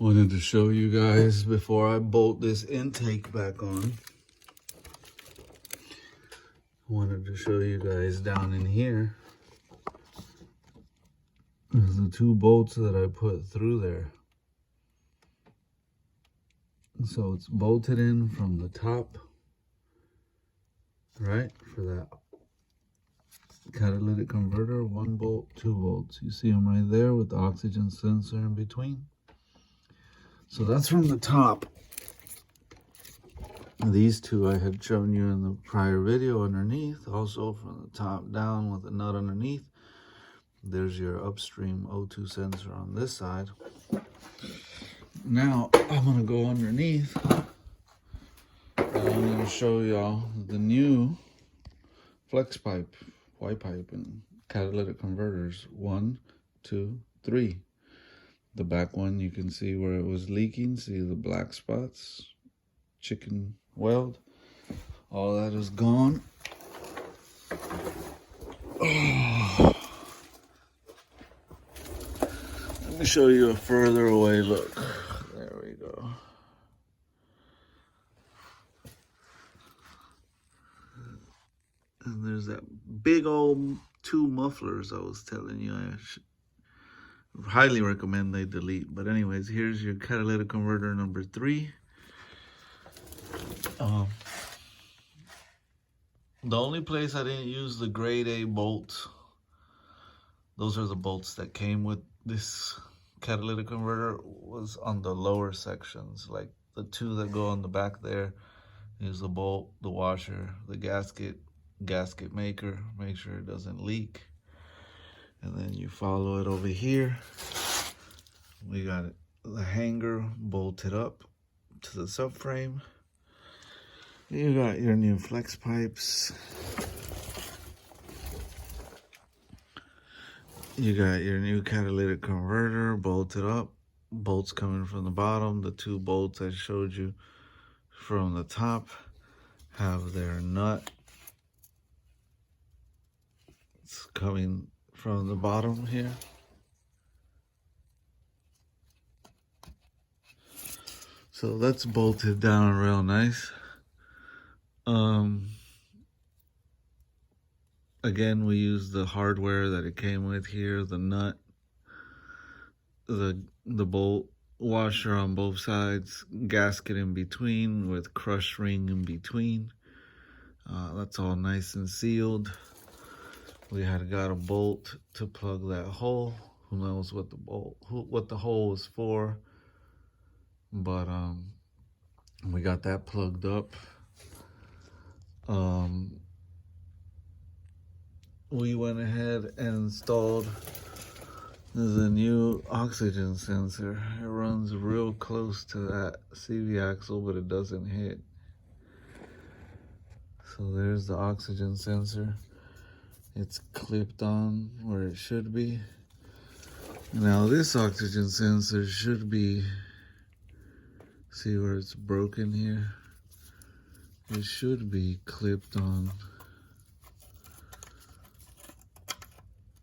Wanted to show you guys before I bolt this intake back on. Wanted to show you guys down in here. There's the two bolts that I put through there. So it's bolted in from the top, right, for that catalytic converter. 1 bolt, 2 bolts. You see them right there with the oxygen sensor in between. So that's from the top. These two I had shown you in the prior video underneath, also from the top down with a nut underneath. There's your upstream O2 sensor on this side. Now I'm gonna go underneath and I'm gonna show y'all the new flex pipe, Y pipe, and catalytic converters. 1, 2, 3. The back one, you can see where it was leaking. See the black spots, chicken weld. All that is gone. Oh. Let me show you a further away look. There we go. And there's that big old 2 mufflers I was telling you. I highly recommend they delete. But anyways, here's your catalytic converter number 3. The only place I didn't use the grade A bolts, those are the bolts that came with this catalytic converter, was on the lower sections, like the 2 that go on the back there. Is the bolt, the washer, the gasket maker, make sure it doesn't leak. And then you follow it over here. We got the hanger bolted up to the subframe. You got your new flex pipes. You got your new catalytic converter bolted up. Bolts coming from the bottom. The 2 bolts I showed you from the top have their nut. It's coming from the bottom here. So that's bolted down real nice. Again, we use the hardware that it came with here, the nut, the bolt washer on both sides, gasket in between with crush ring in between. That's all nice and sealed. We had got a bolt to plug that hole. Who knows what the hole was for, but we got that plugged up. We went ahead and installed the new oxygen sensor. It runs real close to that CV axle, but it doesn't hit. So there's the oxygen sensor. It's clipped on where it should be. Now this oxygen sensor should be, see where it's broken here? It should be clipped on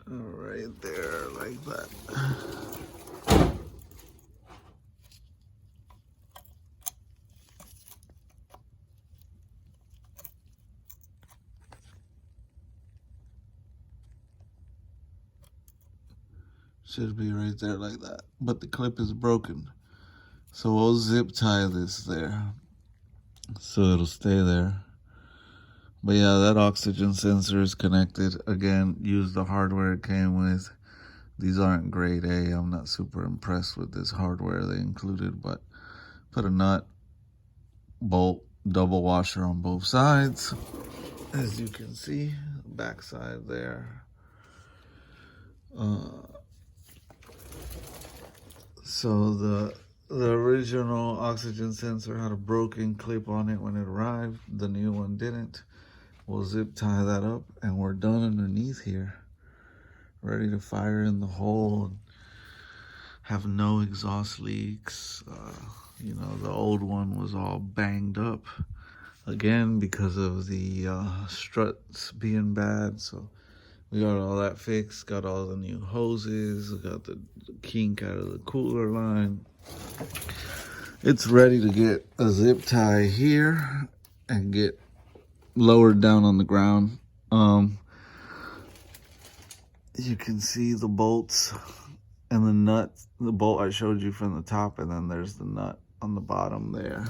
right there, like that. Should be right there like that, but the clip is broken. So we'll zip tie this there so it'll stay there. But yeah, that oxygen sensor is connected. Again, use the hardware it came with. These aren't grade A. I'm not super impressed with this hardware they included, but put a nut, bolt, double washer on both sides. As you can see, back side there. So the original oxygen sensor had a broken clip on it when it arrived. The new one didn't. We'll zip tie that up and we're done underneath here. Ready to fire in the hole and have no exhaust leaks. You know, the old one was all banged up. Again, because of the struts being bad. So We got all that fixed, got all the new hoses, got the kink out of the cooler line. It's ready to get a zip tie here and get lowered down on the ground. You can see the bolts and the nut, the bolt I showed you from the top, and then there's the nut on the bottom there.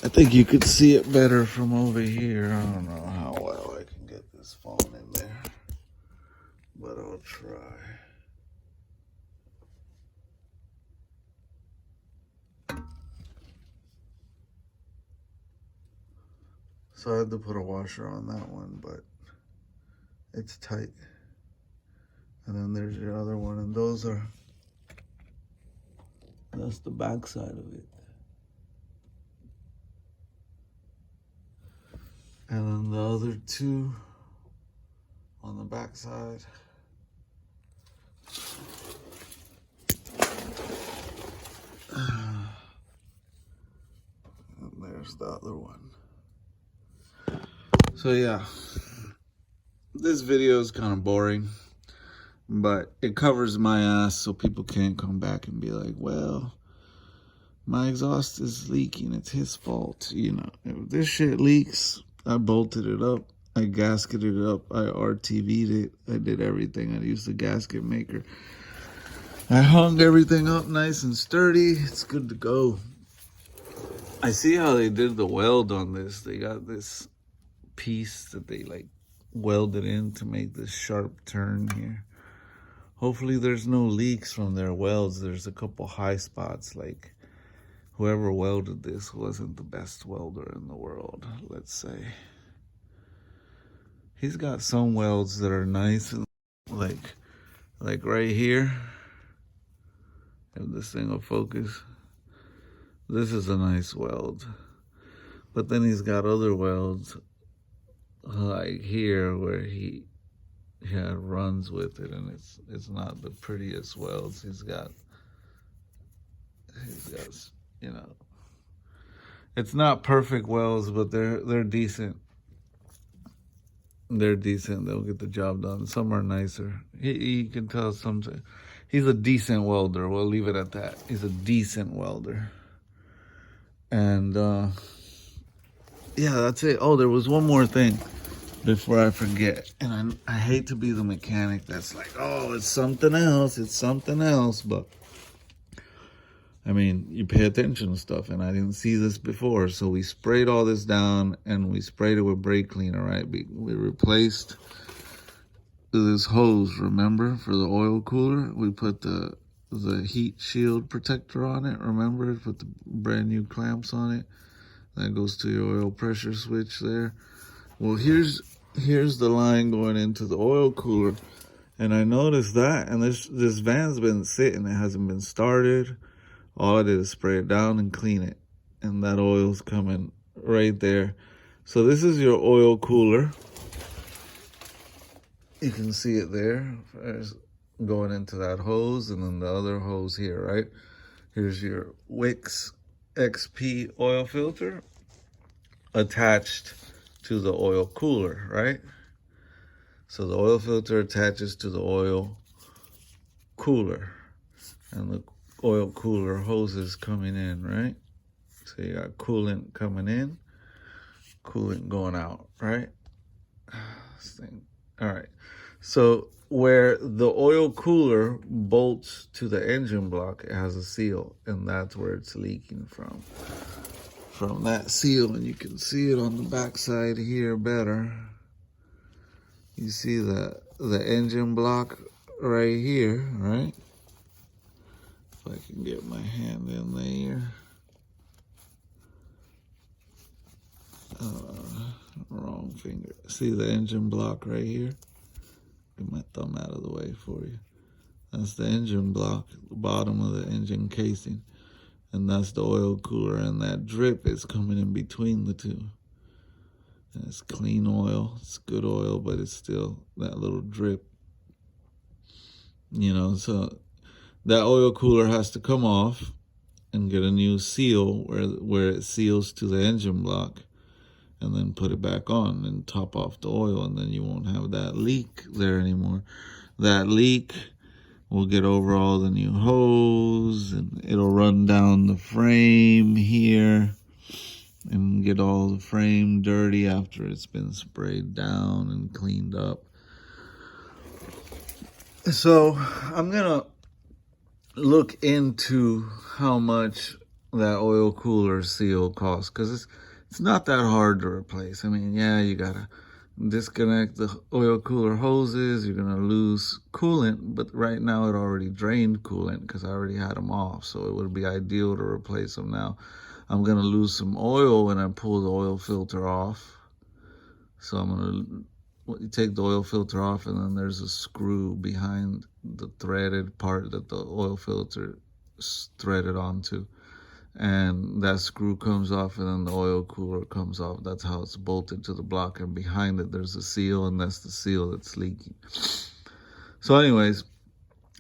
I think you could see it better from over here. I don't know how well I can get this phone in there, but I'll try. So I had to put a washer on that one, but it's tight. And then there's your other one, and that's the back side of it. And then the other two on the back side. And there's the other one. So yeah, this video is kind of boring, but it covers my ass so people can't come back and be like, well, my exhaust is leaking, it's his fault. You know, if this shit leaks, I bolted it up, I gasketed it up, I RTV'd it, I did everything. I used the gasket maker. I hung everything up nice and sturdy. It's good to go. I see how they did the weld on this. They got this piece that they like welded in to make this sharp turn here. Hopefully there's no leaks from their welds. There's a couple high spots. Like whoever welded this wasn't the best welder in the world, let's say. He's got some welds that are nice, and like right here, if this thing will focus, this is a nice weld. But then he's got other welds like here where he runs with it, and it's not the prettiest welds. He's got, you know, it's not perfect welds, but they're decent. They're decent. They'll get the job done. Some are nicer. He can tell sometimes. He's a decent welder. We'll leave it at that. He's a decent welder. And yeah, that's it. Oh, there was one more thing before I forget. And I hate to be the mechanic that's like, oh, it's something else, but I mean, you pay attention to stuff, and I didn't see this before. So we sprayed all this down, and we sprayed it with brake cleaner, right? We replaced this hose, remember, for the oil cooler. We put the heat shield protector on it, remember? Put the brand new clamps on it. That goes to your oil pressure switch there. Well, here's the line going into the oil cooler, and I noticed that, and this van's been sitting, it hasn't been started. All I did is spray it down and clean it, and that oil's coming right there. So this is your oil cooler. You can see it there. There's going into that hose, and then the other hose here, right? Here's your Wix XP oil filter attached to the oil cooler, right? So the oil filter attaches to the oil cooler, and the oil cooler hoses coming in, right? So you got coolant coming in, coolant going out, right? This thing. All right. So where the oil cooler bolts to the engine block, it has a seal, and that's where it's leaking from. From that seal, and you can see it on the back side here better. You see the engine block right here, right? If I can get my hand in there. Wrong finger. See the engine block right here? Get my thumb out of the way for you. That's the engine block, the bottom of the engine casing. And that's the oil cooler, and that drip is coming in between the two. And it's clean oil, it's good oil, but it's still that little drip. You know, so that oil cooler has to come off and get a new seal where it seals to the engine block. and then put it back on and top off the oil, and then you won't have that leak there anymore. That leak will get over all the new hose, and it'll run down the frame here and get all the frame dirty after it's been sprayed down and cleaned up. So I'm gonna look into how much that oil cooler seal costs, because it's not that hard to replace. I mean, yeah, you gotta disconnect the oil cooler hoses, you're gonna lose coolant, but right now it already drained coolant because I already had them off, so it would be ideal to replace them now. I'm gonna lose some oil when I pull the oil filter off, so I'm gonna take the oil filter off, and then there's a screw behind the threaded part that the oil filter is threaded onto, and that screw comes off, and then the oil cooler comes off. That's how it's bolted to the block, and behind it there's a seal, and that's the seal that's leaking. So anyways,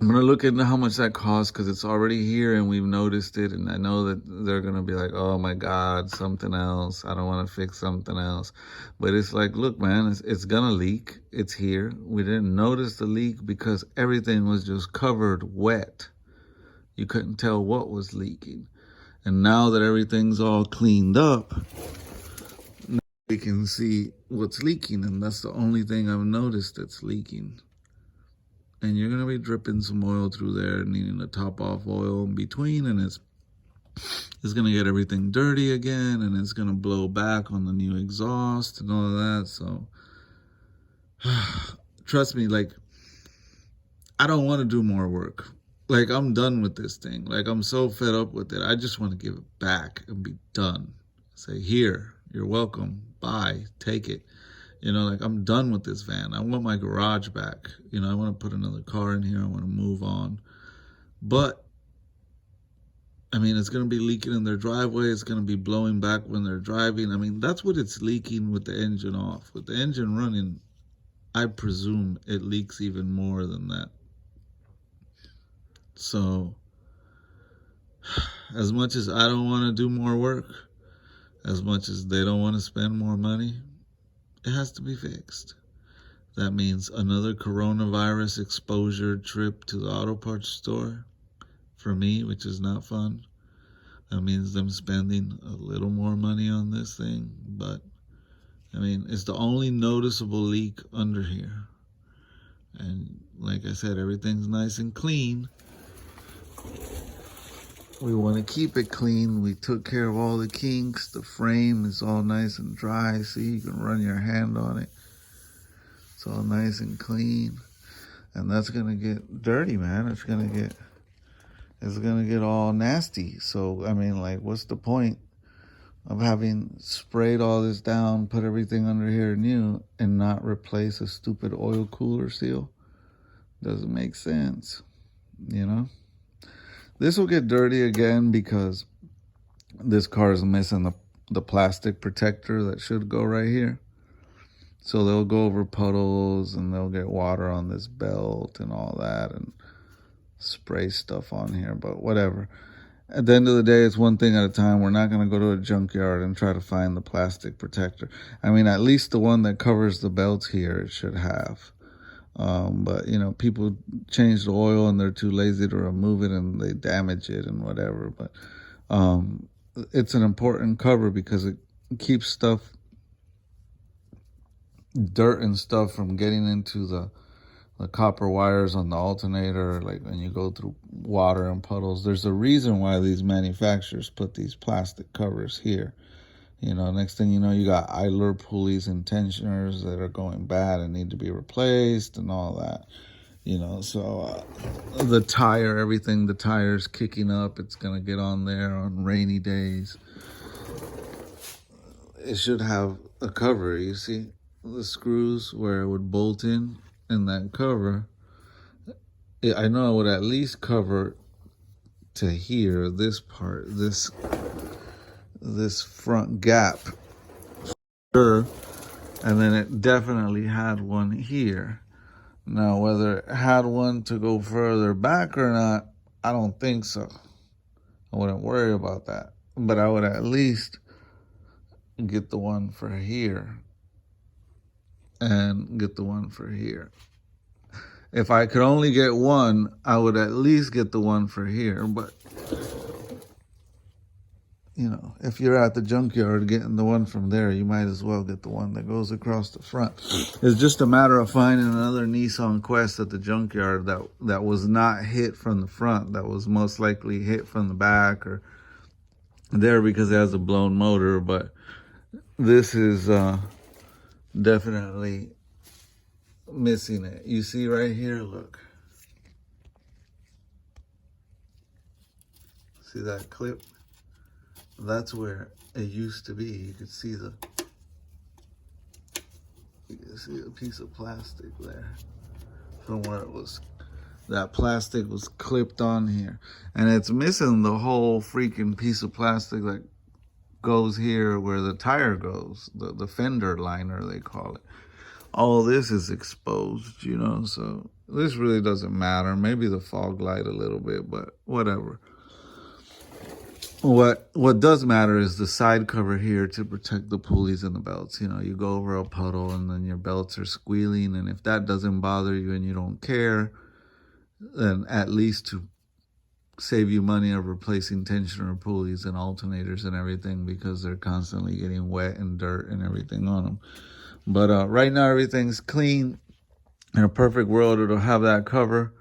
I'm gonna look into how much that costs, because it's already here and we've noticed it, and I know that they're gonna be like, oh my God, something else. I don't want to fix something else. But it's like, look, man, it's gonna leak. It's here. We didn't notice the leak because everything was just covered wet. You couldn't tell what was leaking. And now that everything's all cleaned up, we can see what's leaking, and that's the only thing I've noticed that's leaking. And you're gonna be dripping some oil through there, needing to top off oil in between, and it's gonna get everything dirty again, and it's gonna blow back on the new exhaust and all of that. So trust me, like, I don't want to do more work. Like, I'm done with this thing. Like, I'm so fed up with it. I just want to give it back and be done. Say, here, you're welcome. Bye, take it. You know, like, I'm done with this van. I want my garage back. You know, I want to put another car in here. I want to move on. But, I mean, it's going to be leaking in their driveway. It's going to be blowing back when they're driving. I mean, that's what it's leaking with the engine off. With the engine running, I presume it leaks even more than that. So, as much as I don't want to do more work, as much as they don't want to spend more money, it has to be fixed. That means another coronavirus exposure trip to the auto parts store for me, which is not fun. That means them spending a little more money on this thing. But, I mean, it's the only noticeable leak under here. And like I said, everything's nice and clean. We want to keep it clean. We took care of all the kinks. The frame is all nice and dry. See, you can run your hand on it. It's all nice and clean. And that's going to get dirty, man. It's going to get all nasty. So, I mean, like, what's the point of having sprayed all this down, put everything under here new, and not replace a stupid oil cooler seal? Doesn't make sense, you know? This will get dirty again because this car is missing the plastic protector that should go right here. So they'll go over puddles and they'll get water on this belt and all that and spray stuff on here, but whatever. At the end of the day, it's one thing at a time. We're not going to go to a junkyard and try to find the plastic protector. I mean, at least the one that covers the belts here, it should have. But, you know, people change the oil and they're too lazy to remove it and they damage it and whatever. But it's an important cover because it keeps stuff, dirt and stuff from getting into the copper wires on the alternator. Like when you go through water and puddles, there's a reason why these manufacturers put these plastic covers here. You know, next thing you know, you got idler pulleys and tensioners that are going bad and need to be replaced and all that. You know, so the tire, everything, the tire's kicking up. It's going to get on there on rainy days. It should have a cover, you see? The screws where it would bolt in and that cover. I know it would at least cover to here, this part, this front gap, sure. And then it definitely had one here. Now, whether it had one to go further back or not, I don't think so. I wouldn't worry about that. But I would at least get the one for here and get the one for here. If I could only get one, I would at least get the one for here. But, you know, if you're at the junkyard getting the one from there, you might as well get the one that goes across the front. It's just a matter of finding another Nissan Quest at the junkyard that was not hit from the front, that was most likely hit from the back or there because it has a blown motor. But this is definitely missing it. You see right here, look. See that clip? That's where it used to be. You could see a piece of plastic there from where it was. That plastic was clipped on here. And it's missing the whole freaking piece of plastic that goes here where the tire goes. The fender liner, they call it. All this is exposed, you know, so this really doesn't matter. Maybe the fog light a little bit, but whatever. What does matter is the side cover here to protect the pulleys and the belts. You know, you go over a puddle and then your belts are squealing, and if that doesn't bother you and you don't care, then at least to save you money of replacing tensioner pulleys and alternators and everything, because they're constantly getting wet and dirt and everything on them. But right now everything's clean. In a perfect world, it'll have that cover.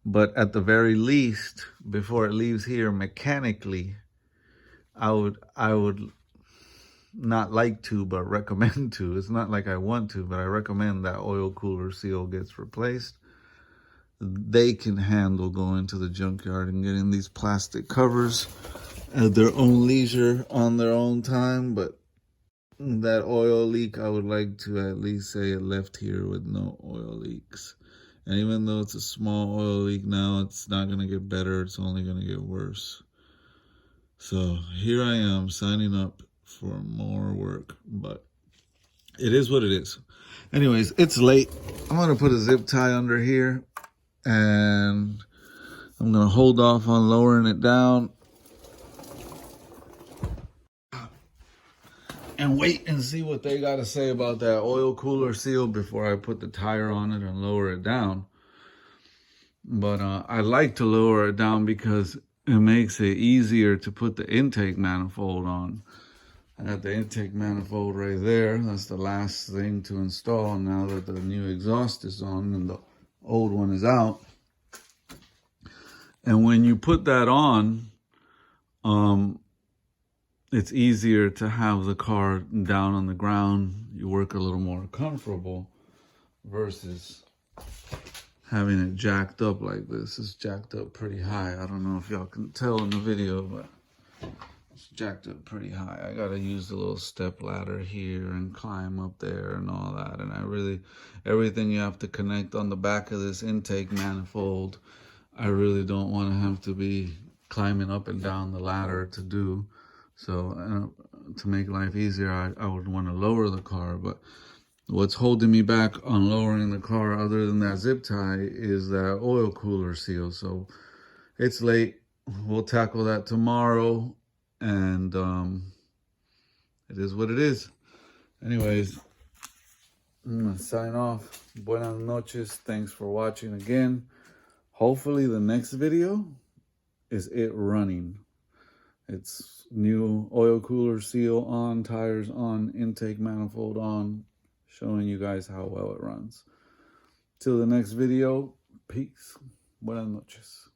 But at the very least, before it leaves here mechanically, I would not like to, but recommend to. It's not like I want to, but I recommend that oil cooler seal gets replaced. They can handle going to the junkyard and getting these plastic covers at their own leisure on their own time. But that oil leak, I would like to at least say it left here with no oil leaks. And even though it's a small oil leak now, it's not going to get better. It's only going to get worse. So here I am signing up for more work, but it is what it is. Anyways, it's late. I'm going to put a zip tie under here, and I'm going to hold off on lowering it down and wait and see what they got to say about that oil cooler seal before I put the tire on it and lower it down. But I like to lower it down because it makes it easier to put the intake manifold on. I got the intake manifold right there. That's the last thing to install now that the new exhaust is on and the old one is out. And when you put that on, it's easier to have the car down on the ground. You work a little more comfortable versus having it jacked up like this. It's jacked up pretty high. I don't know if y'all can tell in the video, but it's jacked up pretty high. I gotta use the little step ladder here and climb up there and all that. And everything you have to connect on the back of this intake manifold, I really don't want to have to be climbing up and down the ladder to do. So to make life easier, I would want to lower the car. But what's holding me back on lowering the car, other than that zip tie, is that oil cooler seal. So it's late. We'll tackle that tomorrow. And it is what it is. Anyways, I'm going to sign off. Buenas noches. Thanks for watching again. Hopefully the next video is it running. It's new oil cooler seal on, tires on, intake manifold on, showing you guys how well it runs. Till the next video, peace. Buenas noches.